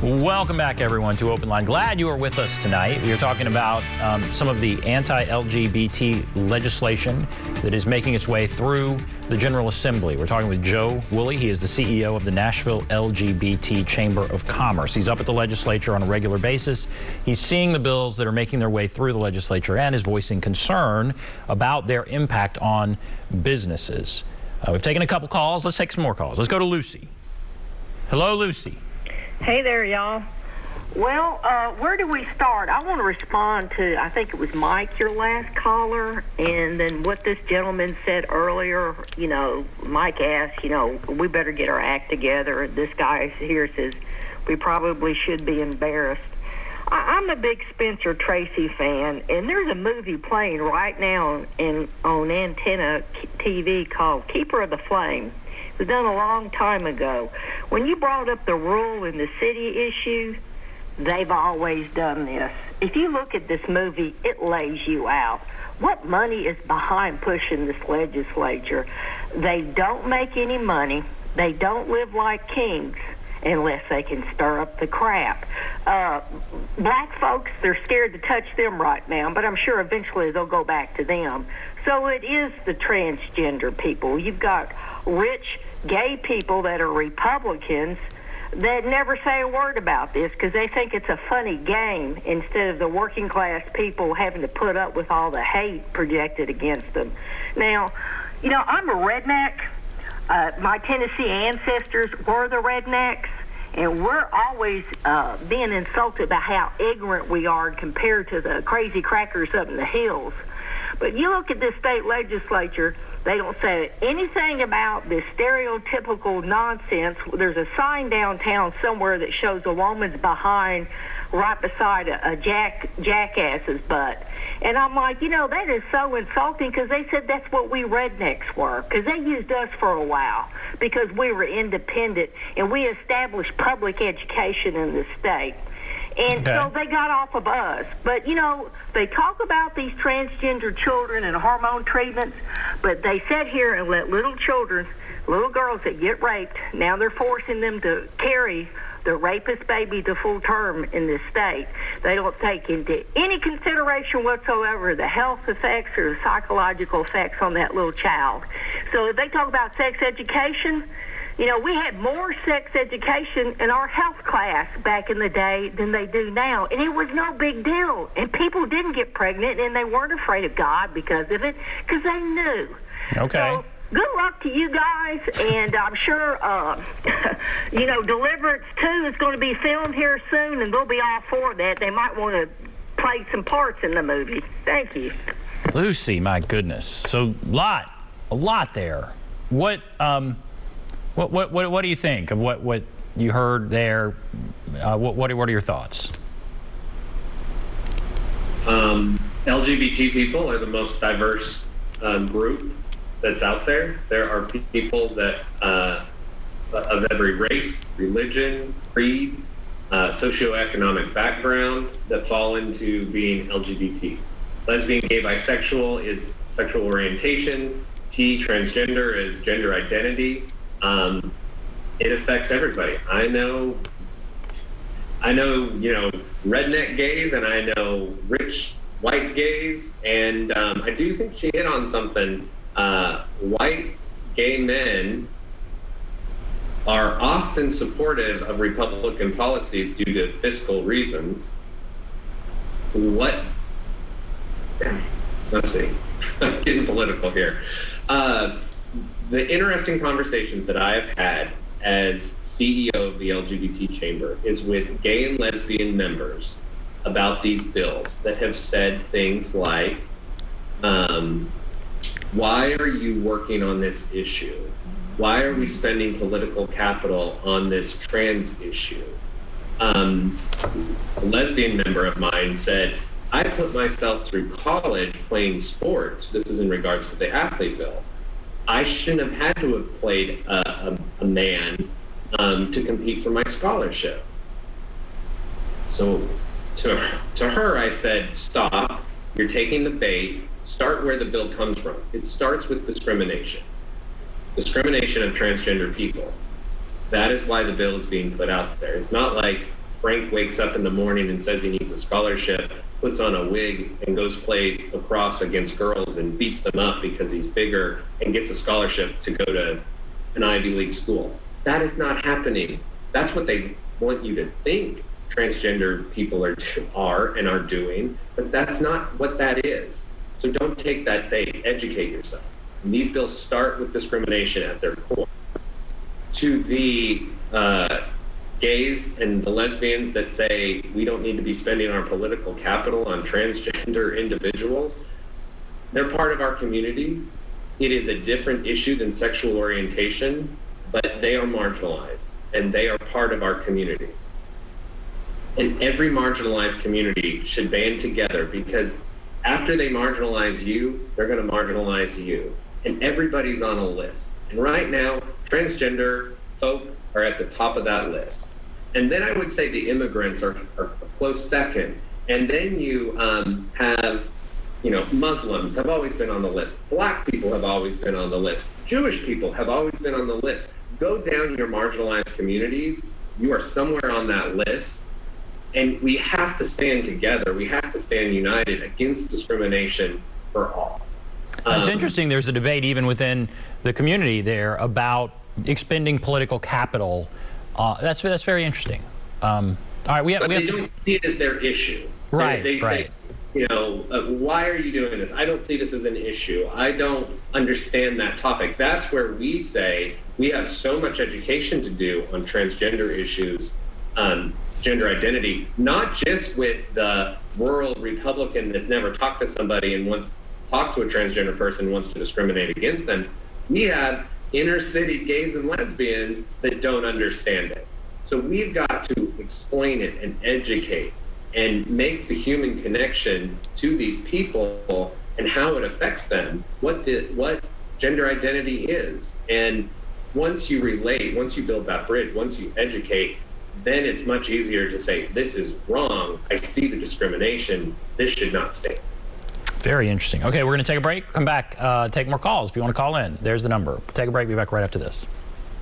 Welcome back, everyone, to Open Line. Glad you are with us tonight. We are talking about some of the anti-LGBT legislation that is making its way through the General Assembly. We're talking with Joe Woolley. He is the CEO of the Nashville LGBT Chamber of Commerce. He's up at the legislature on a regular basis. He's seeing the bills that are making their way through the legislature and is voicing concern about their impact on businesses. We've taken a couple calls. Let's take some more calls. Let's go to Lucy. Hello, Lucy. Hey there, y'all. Well, where do we start? I want to respond to, I think it was Mike, your last caller, and then what this gentleman said earlier. You know, Mike asked, we better get our act together. This guy here says we probably should be embarrassed. I'm a big Spencer Tracy fan, and there's a movie playing right now on Antenna TV called Keeper of the Flame. It was done a long time ago. When you brought up the rural and the city issue, they've always done this. If you look at this movie, it lays you out. What money is behind pushing this legislature? They don't make any money. They don't live like kings unless they can stir up the crap. Black folks, they're scared to touch them right now, but I'm sure eventually they'll go back to them. So it is the transgender people. You've got rich gay people that are Republicans that never say a word about this because they think it's a funny game instead of the working class people having to put up with all the hate projected against them. Now, I'm a redneck. My Tennessee ancestors were the rednecks, and we're always being insulted about how ignorant we are compared to the crazy crackers up in the hills. But you look at this state legislature, they don't say anything about this stereotypical nonsense. There's a sign downtown somewhere that shows a woman's behind right beside a jackass's butt. And I'm like, that is so insulting because they said that's what we rednecks were, because they used us for a while because we were independent and we established public education in the state. And so they got off of us. But, they talk about these transgender children and hormone treatments, but they sit here and let little girls that get raped, now they're forcing them to carry the rapist baby to full term in this state. They don't take into any consideration whatsoever the health effects or the psychological effects on that little child. So if they talk about sex education, we had more sex education in our health class back in the day than they do now, and it was no big deal. And people didn't get pregnant, and they weren't afraid of God because of it, because they knew. Okay. So good luck to you guys, and I'm sure, Deliverance 2 is going to be filmed here soon, and they'll be all for that. They might want to play some parts in the movie. Thank you. Lucy, my goodness. So a lot there. What do you think of what you heard there? What are your thoughts? LGBT people are the most diverse group that's out there. There are people that of every race, religion, creed, socioeconomic background that fall into being LGBT. Lesbian, gay, bisexual is sexual orientation. Transgender is gender identity. It affects everybody. I know, redneck gays, and I know rich white gays, and I do think she hit on something. White gay men are often supportive of Republican policies due to fiscal reasons. Let's see, I'm getting political here. The interesting conversations that I have had as CEO of the LGBT Chamber is with gay and lesbian members about these bills that have said things like, why are you working on this issue? Why are we spending political capital on this trans issue? A lesbian member of mine said, I put myself through college playing sports. This is in regards to the athlete bill. I shouldn't have had to have played a man to compete for my scholarship. So to her, I said, stop, you're taking the bait, start where the bill comes from. It starts with discrimination of transgender people. That is why the bill is being put out there. It's not like Frank wakes up in the morning and says he needs a scholarship, puts on a wig and goes plays lacrosse against girls and beats them up because he's bigger and gets a scholarship to go to an Ivy League school. That is not happening. That's what they want you to think transgender people are doing, but that's not what that is. So don't take that bait. Educate yourself. And these bills start with discrimination at their core. To the gays and the lesbians that say we don't need to be spending our political capital on transgender individuals, they're part of our community. It is a different issue than sexual orientation, but they are marginalized and they are part of our community. And every marginalized community should band together, because after they marginalize you, they're going to marginalize you. And everybody's on a list. And right now, transgender folk are at the top of that list. And then I would say the immigrants are a close second. And then you have, Muslims have always been on the list. Black people have always been on the list. Jewish people have always been on the list. Go down your marginalized communities. You are somewhere on that list. And we have to stand together. We have to stand united against discrimination for all. It's interesting. There's a debate even within the community there about expending political capital. That's very interesting. All right, we have they don't see it as their issue. Right. They right. say, why are you doing this? I don't see this as an issue. I don't understand that topic. That's where we say we have so much education to do on transgender issues, gender identity, not just with the rural Republican that's never talked to somebody and wants to talk to a transgender person and wants to discriminate against them. We have inner city gays and lesbians that don't understand it. So we've got to explain it and educate and make the human connection to these people and how it affects them, what gender identity is. And once you relate, once you build that bridge, once you educate, then it's much easier to say, this is wrong. I see the discrimination. This should not stand. Very interesting. Okay, we're going to take a break. Come back, take more calls if you want to call in. There's the number. Take a break. Be back right after this.